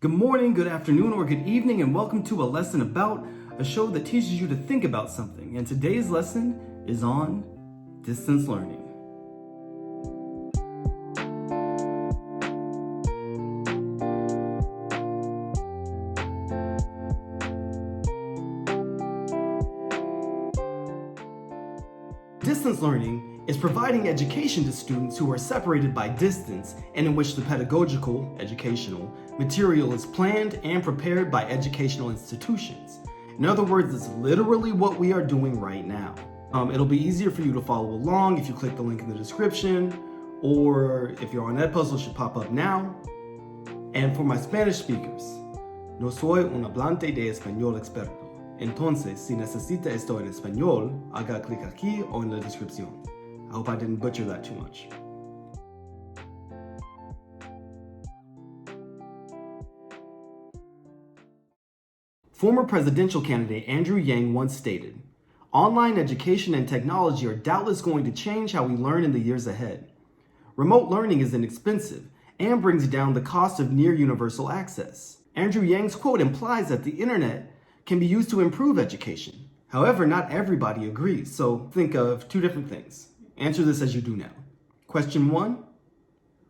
Good morning, good afternoon, or good evening, and welcome to A Lesson About, a show that teaches you to think about something. And today's lesson is on distance learning. Distance learning is providing education to students who are separated by distance and in which the pedagogical, educational, material is planned and prepared by educational institutions. In other words, it's literally what we are doing right now. It'll be easier for you to follow along if you click the link in the description, or if you're on Edpuzzle, it should pop up now. And for my Spanish speakers, no soy un hablante de español experto. Entonces, si necesita esto en español, haga clic aquí o en la descripción. I hope I didn't butcher that too much. Former presidential candidate Andrew Yang once stated, "Online education and technology are doubtless going to change how we learn in the years ahead. Remote learning is inexpensive and brings down the cost of near universal access." Andrew Yang's quote implies that the internet can be used to improve education. However, not everybody agrees, so think of two different things. Answer this as you do now. Question 1,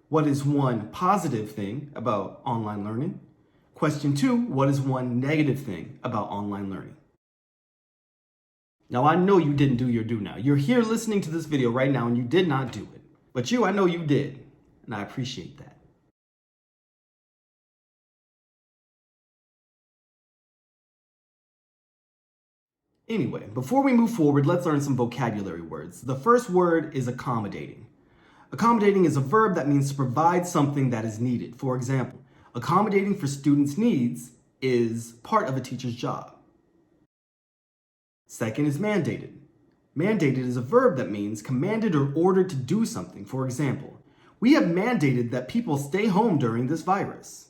what is one positive thing about online learning? Question 2, what is one negative thing about online learning? Now, I know you didn't do your do now. You're here listening to this video right now and you did not do it. But I know you did, and I appreciate that. Anyway, before we move forward, let's learn some vocabulary words. The first word is accommodating. Accommodating is a verb that means to provide something that is needed. For example, accommodating for students' needs is part of a teacher's job. Second is mandated. Mandated is a verb that means commanded or ordered to do something. For example, we have mandated that people stay home during this virus.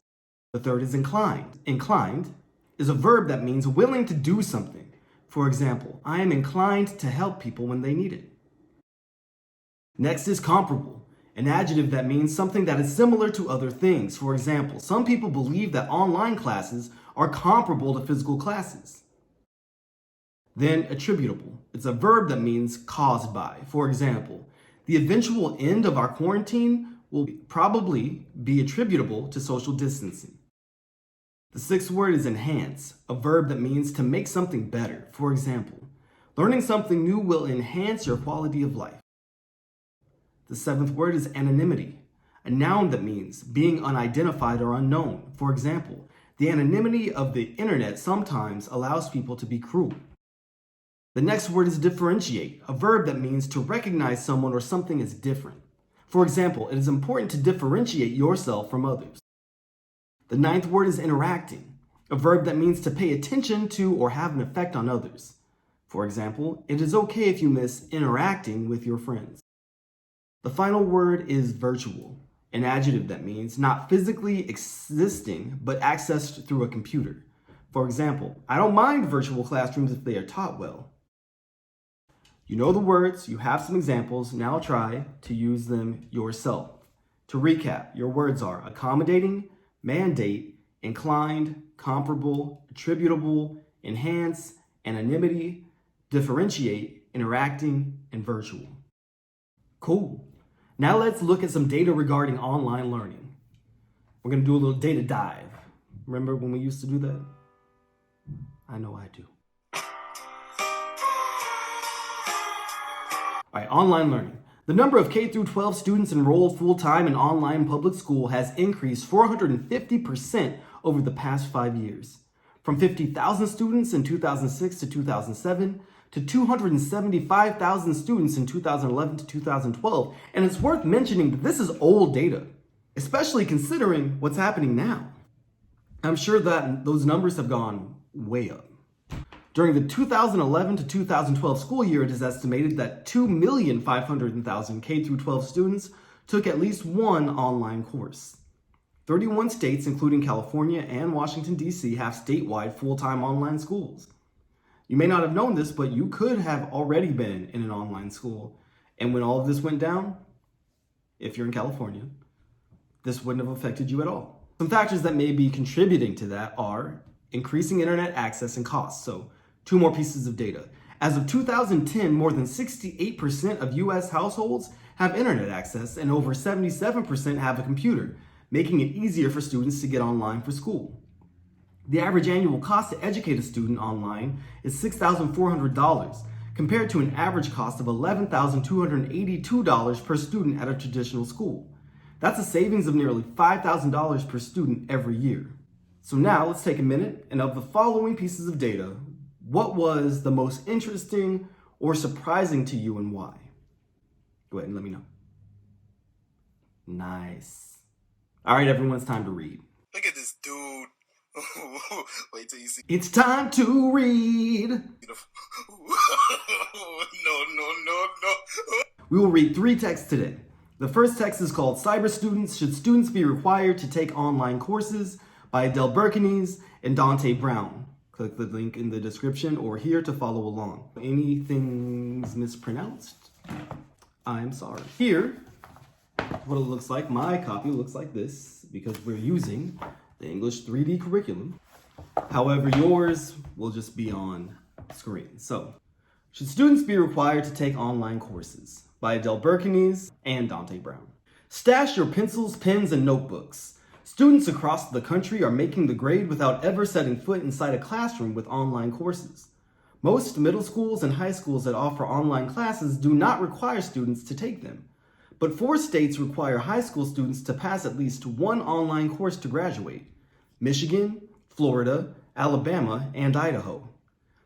The third is inclined. Inclined is a verb that means willing to do something. For example, I am inclined to help people when they need it. Next is comparable, an adjective that means something that is similar to other things. For example, some people believe that online classes are comparable to physical classes. Then attributable, it's a verb that means caused by. For example, the eventual end of our quarantine will probably be attributable to social distancing. The sixth word is enhance, a verb that means to make something better. For example, learning something new will enhance your quality of life. The seventh word is anonymity, a noun that means being unidentified or unknown. For example, the anonymity of the internet sometimes allows people to be cruel. The next word is differentiate, a verb that means to recognize someone or something as different. For example, it is important to differentiate yourself from others. The ninth word is interacting, a verb that means to pay attention to or have an effect on others. For example, it is okay if you miss interacting with your friends. The final word is virtual, an adjective that means not physically existing but accessed through a computer. For example, I don't mind virtual classrooms if they are taught well. You know the words, you have some examples, now try to use them yourself. To recap, your words are accommodating, mandate, inclined, comparable, attributable, enhance, anonymity, differentiate, interacting, and virtual. Cool. Now let's look at some data regarding online learning. We're going to do a little data dive. Remember when we used to do that? I know I do. All right, online learning. The number of K-12 students enrolled full-time in online public school has increased 450% over the past 5 years. From 50,000 students in 2006 to 2007 to 275,000 students in 2011 to 2012. And it's worth mentioning that this is old data, especially considering what's happening now. I'm sure that those numbers have gone way up. During the 2011 to 2012 school year, it is estimated that 2,500,000 K-12 students took at least one online course. 31 states, including California and Washington, D.C., have statewide full-time online schools. You may not have known this, but you could have already been in an online school. And when all of this went down, if you're in California, this wouldn't have affected you at all. Some factors that may be contributing to that are increasing internet access and costs. So, two more pieces of data. As of 2010, more than 68% of US households have internet access and over 77% have a computer, making it easier for students to get online for school. The average annual cost to educate a student online is $6,400, compared to an average cost of $11,282 per student at a traditional school. That's a savings of nearly $5,000 per student every year. So now let's take a minute, and of the following pieces of data, what was the most interesting or surprising to you and why? Go ahead and let me know. Nice. All right, everyone, it's time to read. Look at this dude. Wait till you see. It's time to read. No. We will read 3 texts today. The first text is called Cyber Students. Should students be required to take online courses? By Adele Berkenes and Dante Brown. Click the link in the description or here to follow along. Anything's mispronounced? I'm sorry. Here, what it looks like, my copy looks like this because we're using the English 3D curriculum. However, yours will just be on screen. So, should students be required to take online courses? By Adele Berkenes and Dante Brown. Stash your pencils, pens, and notebooks. Students across the country are making the grade without ever setting foot inside a classroom with online courses. Most middle schools and high schools that offer online classes do not require students to take them. But 4 states require high school students to pass at least 1 online course to graduate: Michigan, Florida, Alabama, and Idaho.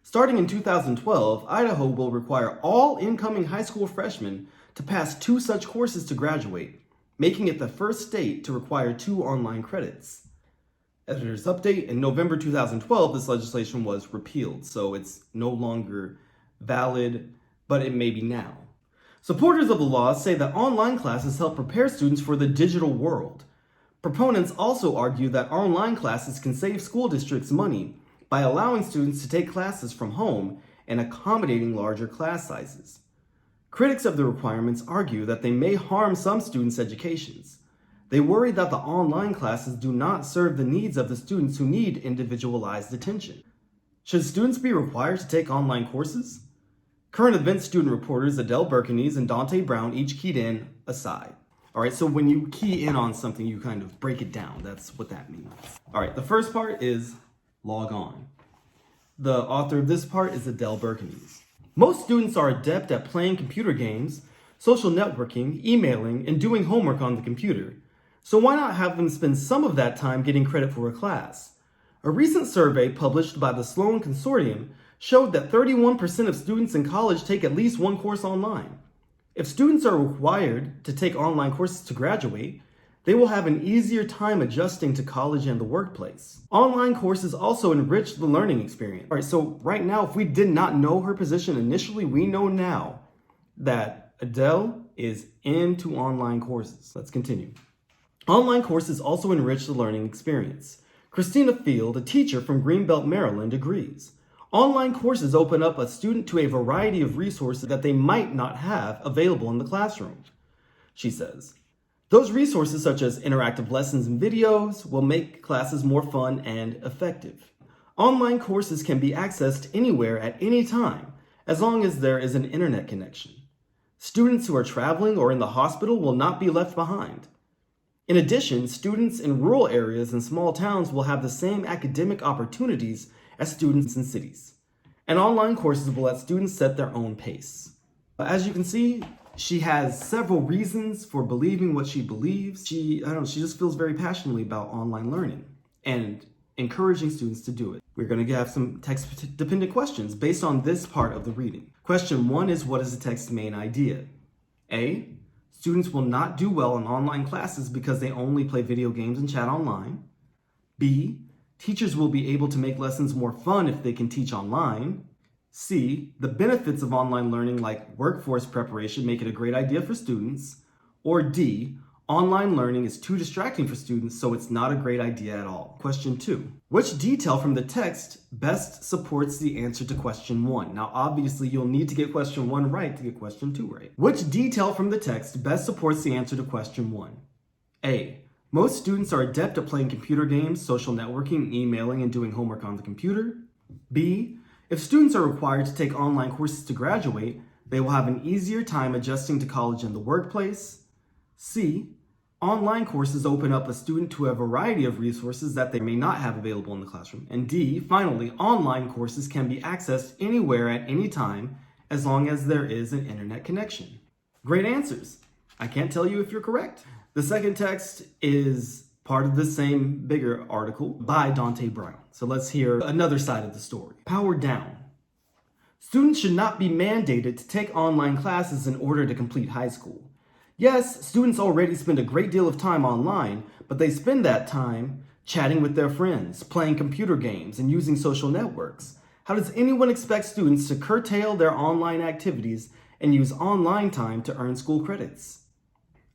Starting in 2012, Idaho will require all incoming high school freshmen to pass 2 such courses to graduate, making it the first state to require 2 online credits. Editor's update: in November 2012, this legislation was repealed, so it's no longer valid, but it may be now. Supporters of the law say that online classes help prepare students for the digital world. Proponents also argue that online classes can save school districts money by allowing students to take classes from home and accommodating larger class sizes. Critics of the requirements argue that they may harm some students' educations. They worry that the online classes do not serve the needs of the students who need individualized attention. Should students be required to take online courses? Current event student reporters Adele Berkenes and Dante Brown each keyed in aside. All right, so when you key in on something, you kind of break it down. That's what that means. All right, the first part is log on. The author of this part is Adele Berkenes. Most students are adept at playing computer games, social networking, emailing, and doing homework on the computer. So why not have them spend some of that time getting credit for a class? A recent survey published by the Sloan Consortium showed that 31% of students in college take at least 1 course online. If students are required to take online courses to graduate, they will have an easier time adjusting to college and the workplace. Online courses also enrich the learning experience. All right, so right now, if we did not know her position initially, we know now that Adele is into online courses. Let's continue. Online courses also enrich the learning experience. Christina Field, a teacher from Greenbelt, Maryland, agrees. Online courses open up a student to a variety of resources that they might not have available in the classroom. She says, those resources, such as interactive lessons and videos, will make classes more fun and effective. Online courses can be accessed anywhere at any time, as long as there is an internet connection. Students who are traveling or in the hospital will not be left behind. In addition, students in rural areas and small towns will have the same academic opportunities as students in cities. And online courses will let students set their own pace. As you can see, she has several reasons for believing what she believes. She just feels very passionately about online learning and encouraging students to do it. We're going to have some text-dependent questions based on this part of the reading. Question 1 is, what is the text's main idea? A, students will not do well in online classes because they only play video games and chat online. B, teachers will be able to make lessons more fun if they can teach online. C, the benefits of online learning like workforce preparation make it a great idea for students. Or D, online learning is too distracting for students, so it's not a great idea at all. Question 2, which detail from the text best supports the answer to question 1? Now, obviously, you'll need to get question 1 right to get question 2 right. Which detail from the text best supports the answer to question 1? A, Most students are adept at playing computer games, social networking, emailing, and doing homework on the computer. B, if students are required to take online courses to graduate, they will have an easier time adjusting to college and the workplace. C, online courses open up a student to a variety of resources that they may not have available in the classroom. And D, finally, online courses can be accessed anywhere at any time as long as there is an internet connection. Great answers. I can't tell you if you're correct. The second text is part of the same bigger article by Dante Brown. So let's hear another side of the story. Power down. Students should not be mandated to take online classes in order to complete high school. Yes, students already spend a great deal of time online, but they spend that time chatting with their friends, playing computer games, and using social networks. How does anyone expect students to curtail their online activities and use online time to earn school credits?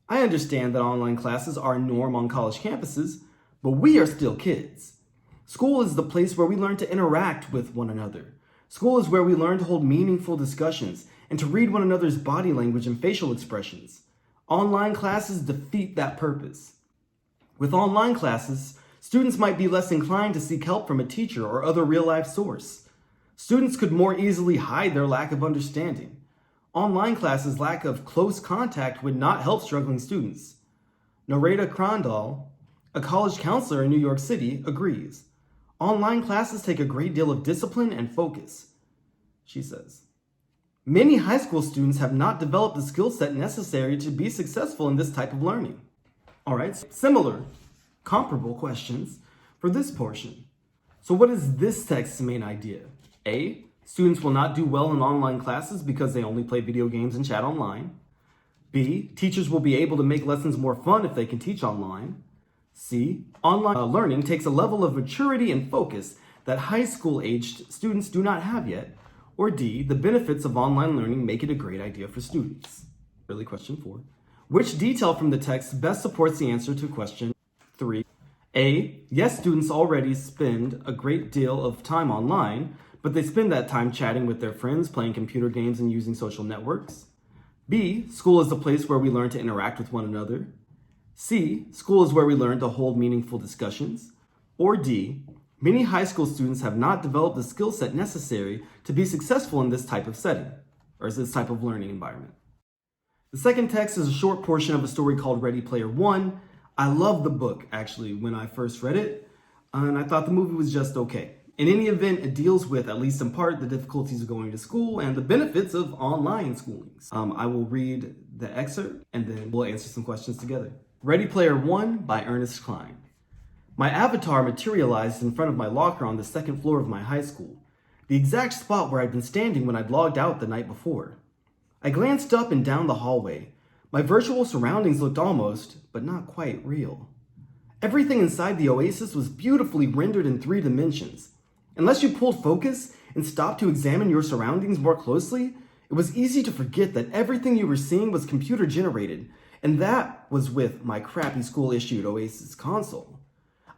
I understand that online classes are a norm on college campuses, but we are still kids. School is the place where we learn to interact with one another. School is where we learn to hold meaningful discussions and to read one another's body language and facial expressions. Online classes defeat that purpose. With online classes, students might be less inclined to seek help from a teacher or other real-life source. Students could more easily hide their lack of understanding. Online classes' lack of close contact would not help struggling students. Nareda Crandall, a college counselor in New York City, agrees. Online classes take a great deal of discipline and focus. She says, many high school students have not developed the skill set necessary to be successful in this type of learning. All right, similar, comparable questions for this portion. So what is this text's main idea? A, students will not do well in online classes because they only play video games and chat online. B, teachers will be able to make lessons more fun if they can teach online. C, online learning takes a level of maturity and focus that high school-aged students do not have yet. Or D, the benefits of online learning make it a great idea for students. Really, question 4. Which detail from the text best supports the answer to question 3? A, yes, students already spend a great deal of time online, but they spend that time chatting with their friends, playing computer games, and using social networks. B, school is the place where we learn to interact with one another. C, school is where we learn to hold meaningful discussions. Or D, many high school students have not developed the skill set necessary to be successful in this type of setting, or this type of learning environment. The second text is a short portion of a story called Ready Player One. I loved the book, actually, when I first read it, and I thought the movie was just okay. In any event, it deals with, at least in part, the difficulties of going to school and the benefits of online schooling. I will read the excerpt and then we'll answer some questions together. Ready Player One by Ernest Cline. My avatar materialized in front of my locker on the second floor of my high school, the exact spot where I'd been standing when I'd logged out the night before. I glanced up and down the hallway. My virtual surroundings looked almost, but not quite real. Everything inside the oasis was beautifully rendered in 3 dimensions. Unless you pulled focus and stopped to examine your surroundings more closely, it was easy to forget that everything you were seeing was computer generated, and that was with my crappy school-issued Oasis console.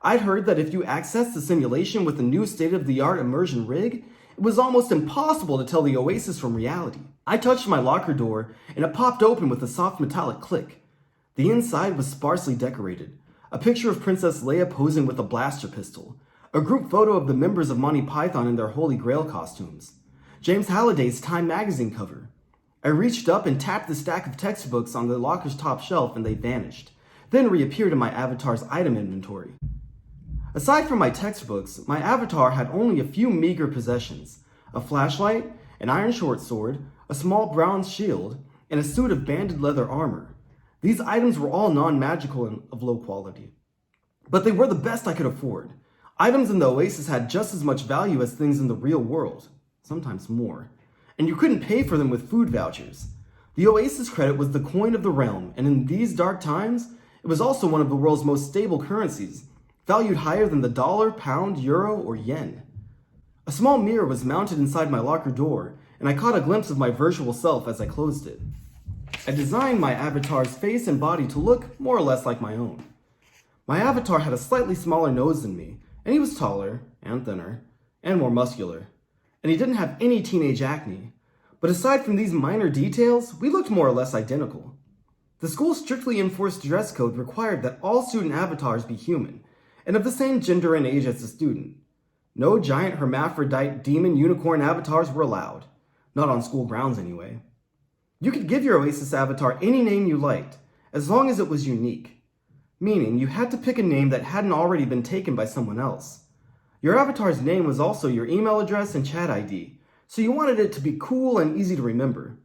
I'd heard that if you accessed the simulation with a new state-of-the-art immersion rig, it was almost impossible to tell the Oasis from reality. I touched my locker door, and it popped open with a soft metallic click. The inside was sparsely decorated. A picture of Princess Leia posing with a blaster pistol. A group photo of the members of Monty Python in their Holy Grail costumes. James Halliday's Time magazine cover. I reached up and tapped the stack of textbooks on the locker's top shelf and they vanished, then reappeared in my avatar's item inventory. Aside from my textbooks, my avatar had only a few meager possessions. A flashlight, an iron short sword, a small bronze shield, and a suit of banded leather armor. These items were all non-magical and of low quality. But they were the best I could afford. Items in the Oasis had just as much value as things in the real world, sometimes more. And you couldn't pay for them with food vouchers. The Oasis credit was the coin of the realm, and in these dark times, it was also one of the world's most stable currencies, valued higher than the dollar, pound, euro, or yen. A small mirror was mounted inside my locker door, and I caught a glimpse of my virtual self as I closed it. I designed my avatar's face and body to look more or less like my own. My avatar had a slightly smaller nose than me, and he was taller, and thinner, and more muscular. And he didn't have any teenage acne. But aside from these minor details, we looked more or less identical. The school's strictly enforced dress code required that all student avatars be human, and of the same gender and age as the student. No giant hermaphrodite demon unicorn avatars were allowed. Not on school grounds, anyway. You could give your Oasis avatar any name you liked, as long as it was unique. Meaning, you had to pick a name that hadn't already been taken by someone else. Your avatar's name was also your email address and chat ID, so you wanted it to be cool and easy to remember.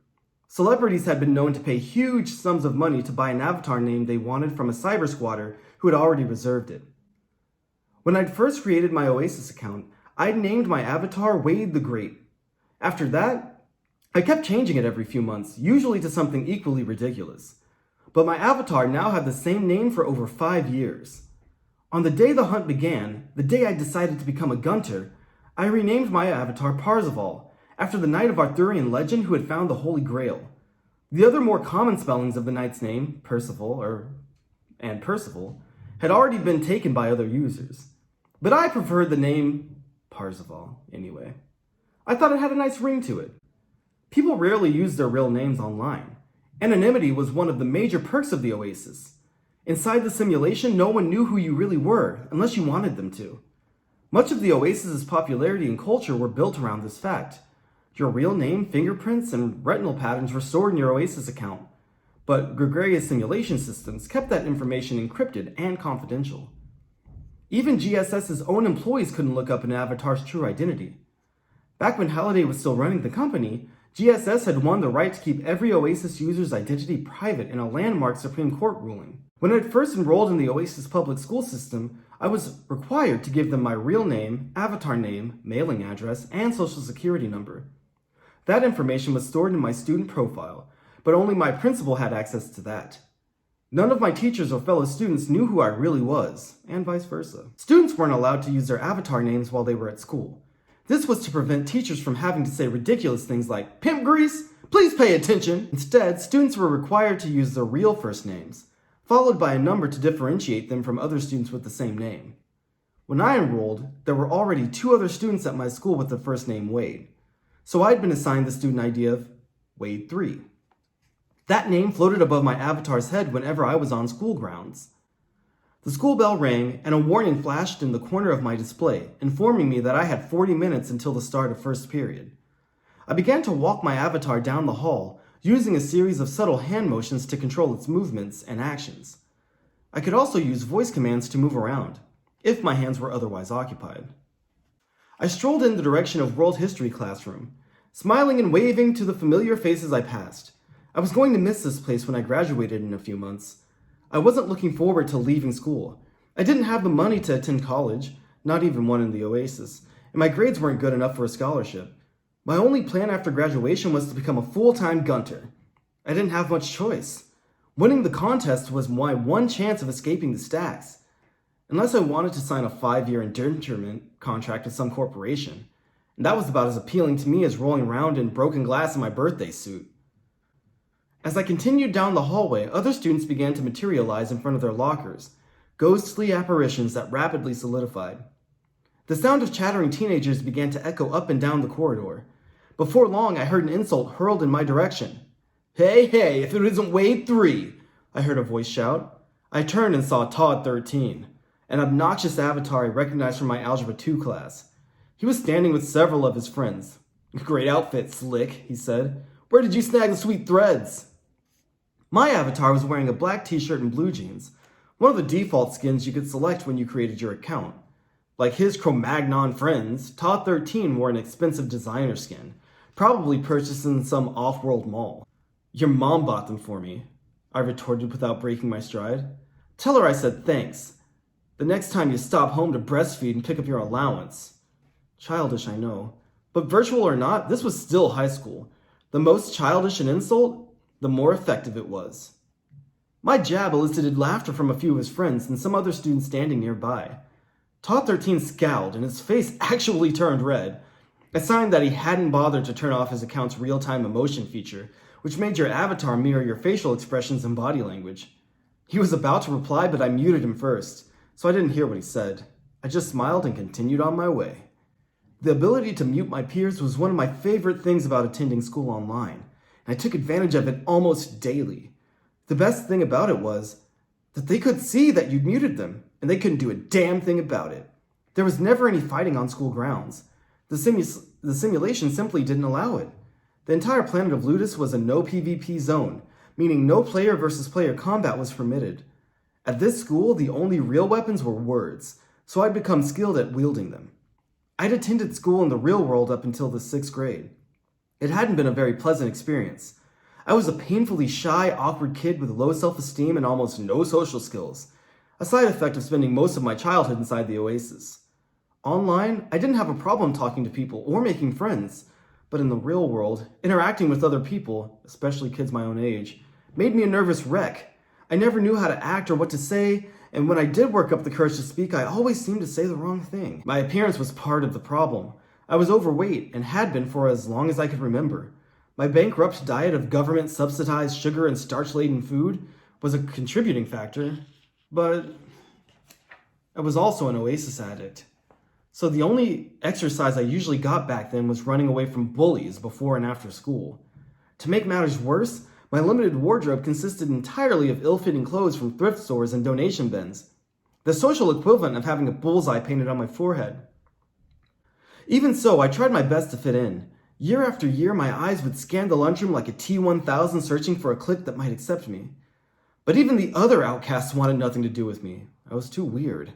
Celebrities had been known to pay huge sums of money to buy an avatar name they wanted from a cyber squatter who had already reserved it. When I'd first created my Oasis account, I'd named my avatar Wade the Great. After that, I kept changing it every few months, usually to something equally ridiculous. But my avatar now had the same name for over 5 years. On the day the hunt began, the day I decided to become a Gunter, I renamed my avatar Parzival, after the knight of Arthurian legend who had found the Holy Grail. The other more common spellings of the knight's name, Percival, had already been taken by other users. But I preferred the name Parzival, anyway. I thought it had a nice ring to it. People rarely use their real names online. Anonymity was one of the major perks of the Oasis. Inside the simulation, no one knew who you really were, unless you wanted them to. Much of the Oasis's popularity and culture were built around this fact. Your real name, fingerprints, and retinal patterns were stored in your Oasis account. But gregarious simulation systems kept that information encrypted and confidential. Even GSS's own employees couldn't look up an avatar's true identity. Back when Halliday was still running the company, GSS had won the right to keep every Oasis user's identity private in a landmark Supreme Court ruling. When I'd first enrolled in the Oasis public school system, I was required to give them my real name, avatar name, mailing address, and social security number. That information was stored in my student profile, but only my principal had access to that. None of my teachers or fellow students knew who I really was, and vice versa. Students weren't allowed to use their avatar names while they were at school. This was to prevent teachers from having to say ridiculous things like, "Pimp grease, please pay attention." Instead, students were required to use their real first names, followed by a number to differentiate them from other students with the same name. When I enrolled, there were already 2 other students at my school with the first name Wade, so I'd been assigned the student ID of Wade 3. That name floated above my avatar's head whenever I was on school grounds. The school bell rang, and a warning flashed in the corner of my display, informing me that I had 40 minutes until the start of first period. I began to walk my avatar down the hall, using a series of subtle hand motions to control its movements and actions. I could also use voice commands to move around, if my hands were otherwise occupied. I strolled in the direction of World History classroom, smiling and waving to the familiar faces I passed. I was going to miss this place when I graduated in a few months. I wasn't looking forward to leaving school. I didn't have the money to attend college, not even one in the Oasis, and my grades weren't good enough for a scholarship. My only plan after graduation was to become a full-time Gunter. I didn't have much choice. Winning the contest was my one chance of escaping the stacks. Unless I wanted to sign a 5-year internment contract with some corporation. And that was about as appealing to me as rolling around in broken glass in my birthday suit. As I continued down the hallway, other students began to materialize in front of their lockers, ghostly apparitions that rapidly solidified. The sound of chattering teenagers began to echo up and down the corridor. Before long, I heard an insult hurled in my direction. "Hey, hey, if it isn't Wade 3, I heard a voice shout. I turned and saw Todd 13, an obnoxious avatar I recognized from my Algebra 2 class. He was standing with several of his friends. "Great outfit, Slick," he said. "Where did you snag the sweet threads?" My avatar was wearing a black t-shirt and blue jeans, one of the default skins you could select when you created your account. Like his Cro-Magnon friends, Todd 13 wore an expensive designer skin, probably purchased in some off-world mall. "Your mom bought them for me," I retorted without breaking my stride. "Tell her I said thanks. The next time you stop home to breastfeed and pick up your allowance." Childish, I know. But virtual or not, this was still high school. The most childish an insult, the more effective it was. My jab elicited laughter from a few of his friends and some other students standing nearby. Todd 13 scowled, and his face actually turned red, a sign that he hadn't bothered to turn off his account's real-time emotion feature, which made your avatar mirror your facial expressions and body language. He was about to reply, but I muted him first, so I didn't hear what he said. I just smiled and continued on my way. The ability to mute my peers was one of my favorite things about attending school online, and I took advantage of it almost daily. The best thing about it was that they could see that you'd muted them, and they couldn't do a damn thing about it. There was never any fighting on school grounds. The simulation simply didn't allow it. The entire planet of Ludus was a no PvP zone, meaning no player versus player combat was permitted. At this school, the only real weapons were words, so I'd become skilled at wielding them. I'd attended school in the real world up until the 6th grade. It hadn't been a very pleasant experience. I was a painfully shy, awkward kid with low self-esteem and almost no social skills, a side effect of spending most of my childhood inside the Oasis. Online, I didn't have a problem talking to people or making friends, but in the real world, interacting with other people, especially kids my own age, made me a nervous wreck. I never knew how to act or what to say, and when I did work up the courage to speak, I always seemed to say the wrong thing. My appearance was part of the problem. I was overweight and had been for as long as I could remember. My bankrupt diet of government-subsidized sugar and starch-laden food was a contributing factor, but I was also an Oasis addict. So the only exercise I usually got back then was running away from bullies before and after school. To make matters worse, my limited wardrobe consisted entirely of ill-fitting clothes from thrift stores and donation bins, the social equivalent of having a bullseye painted on my forehead. Even so, I tried my best to fit in. Year after year, my eyes would scan the lunchroom like a T-1000 searching for a clique that might accept me. But even the other outcasts wanted nothing to do with me. I was too weird,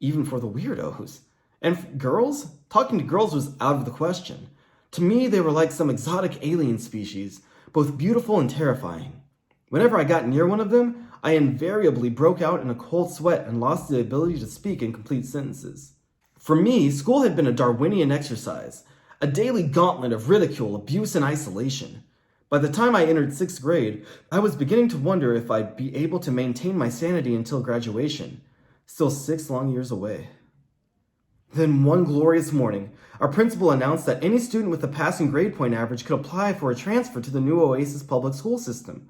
even for the weirdos. And girls? Talking to girls was out of the question. To me, they were like some exotic alien species, both beautiful and terrifying. Whenever I got near one of them, I invariably broke out in a cold sweat and lost the ability to speak in complete sentences. For me, school had been a Darwinian exercise, a daily gauntlet of ridicule, abuse, and isolation. By the time I entered 6th grade, I was beginning to wonder if I'd be able to maintain my sanity until graduation, still 6 long years away. Then one glorious morning, our principal announced that any student with a passing grade point average could apply for a transfer to the new Oasis public school system.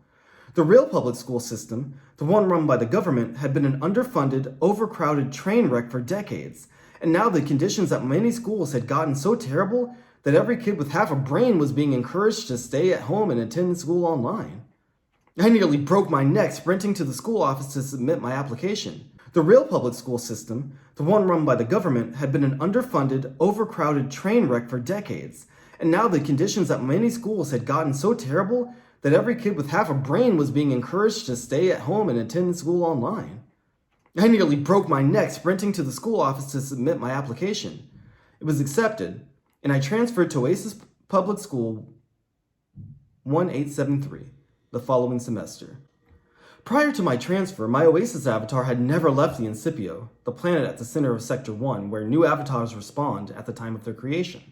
The real public school system, the one run by the government, had been an underfunded, overcrowded train wreck for decades, and now the conditions at many schools had gotten so terrible that every kid with half a brain was being encouraged to stay at home and attend school online. I nearly broke my neck sprinting to the school office to submit my application. The real public school system, the one run by the government, had been an underfunded, overcrowded train wreck for decades, and now the conditions at many schools had gotten so terrible that every kid with half a brain was being encouraged to stay at home and attend school online. I nearly broke my neck sprinting to the school office to submit my application. It was accepted, and I transferred to Oasis Public School 1873 the following semester. Prior to my transfer, my Oasis avatar had never left the Incipio, the planet at the center of Sector 1, where new avatars respawned at the time of their creation.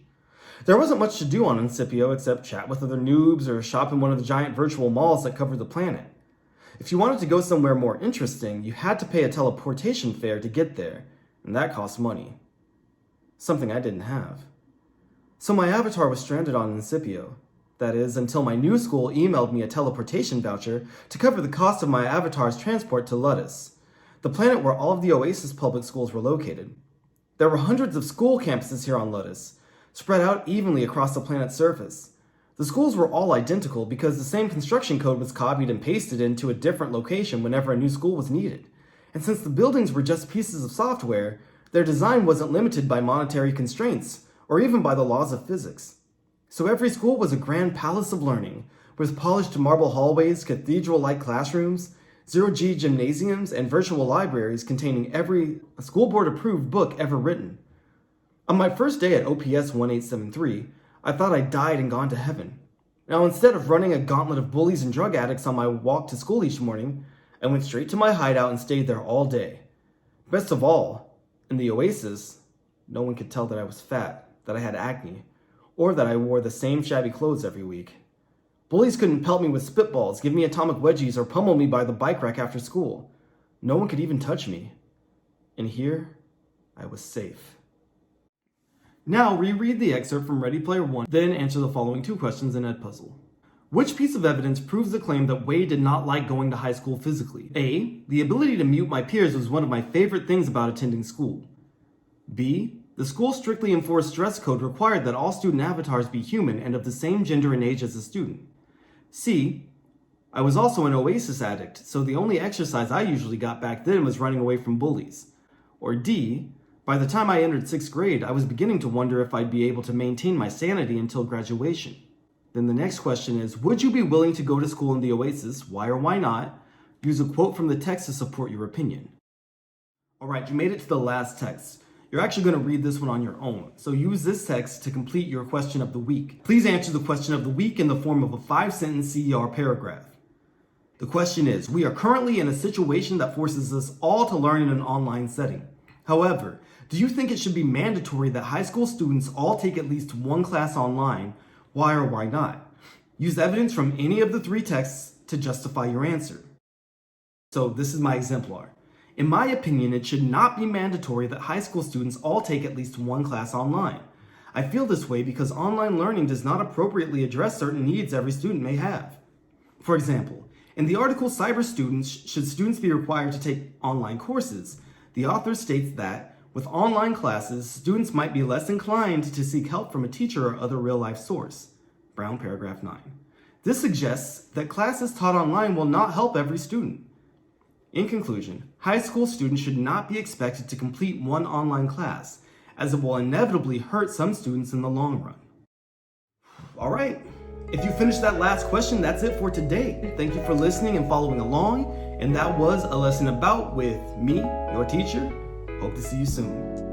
There wasn't much to do on Incipio except chat with other noobs or shop in one of the giant virtual malls that covered the planet. If you wanted to go somewhere more interesting, you had to pay a teleportation fare to get there, and that cost money. Something I didn't have. So my avatar was stranded on Incipio. That is, until my new school emailed me a teleportation voucher to cover the cost of my avatar's transport to Ludus, the planet where all of the Oasis public schools were located. There were hundreds of school campuses here on Ludus, spread out evenly across the planet's surface. The schools were all identical because the same construction code was copied and pasted into a different location whenever a new school was needed. And since the buildings were just pieces of software, their design wasn't limited by monetary constraints or even by the laws of physics. So every school was a grand palace of learning, with polished marble hallways, cathedral-like classrooms, zero-G gymnasiums, and virtual libraries containing every school board-approved book ever written. On my first day at OPS 1873, I thought I'd died and gone to heaven. Now instead of running a gauntlet of bullies and drug addicts on my walk to school each morning, I went straight to my hideout and stayed there all day. Best of all, in the Oasis, no one could tell that I was fat, that I had acne, or that I wore the same shabby clothes every week. Bullies couldn't pelt me with spitballs, give me atomic wedgies, or pummel me by the bike rack after school. No one could even touch me. And here, I was safe. Now reread the excerpt from Ready Player One, then answer the following 2 questions in Edpuzzle. Which piece of evidence proves the claim that Wade did not like going to high school physically? A. The ability to mute my peers was one of my favorite things about attending school. B. The school's strictly enforced dress code required that all student avatars be human and of the same gender and age as the student. C. I was also an Oasis addict, so the only exercise I usually got back then was running away from bullies. Or D, by the time I entered 6th grade, I was beginning to wonder if I'd be able to maintain my sanity until graduation. Then the next question is, would you be willing to go to school in the Oasis? Why or why not? Use a quote from the text to support your opinion. Alright, you made it to the last text. You're actually going to read this one on your own, so use this text to complete your question of the week. Please answer the question of the week in the form of a 5-sentence CER paragraph. The question is, we are currently in a situation that forces us all to learn in an online setting. However, do you think it should be mandatory that high school students all take at least one class online? Why or why not? Use evidence from any of the 3 texts to justify your answer. So this is my exemplar. In my opinion, it should not be mandatory that high school students all take at least one class online. I feel this way because online learning does not appropriately address certain needs every student may have. For example, in the article Cyber Students, Should Students Be Required to Take Online Courses? The author states that, with online classes, students might be less inclined to seek help from a teacher or other real-life source. Brown, paragraph 9. This suggests that classes taught online will not help every student. In conclusion, high school students should not be expected to complete one online class, as it will inevitably hurt some students in the long run. All right, if you finished that last question, that's it for today. Thank you for listening and following along, and that was A Lesson About with me, your teacher. Hope to see you soon.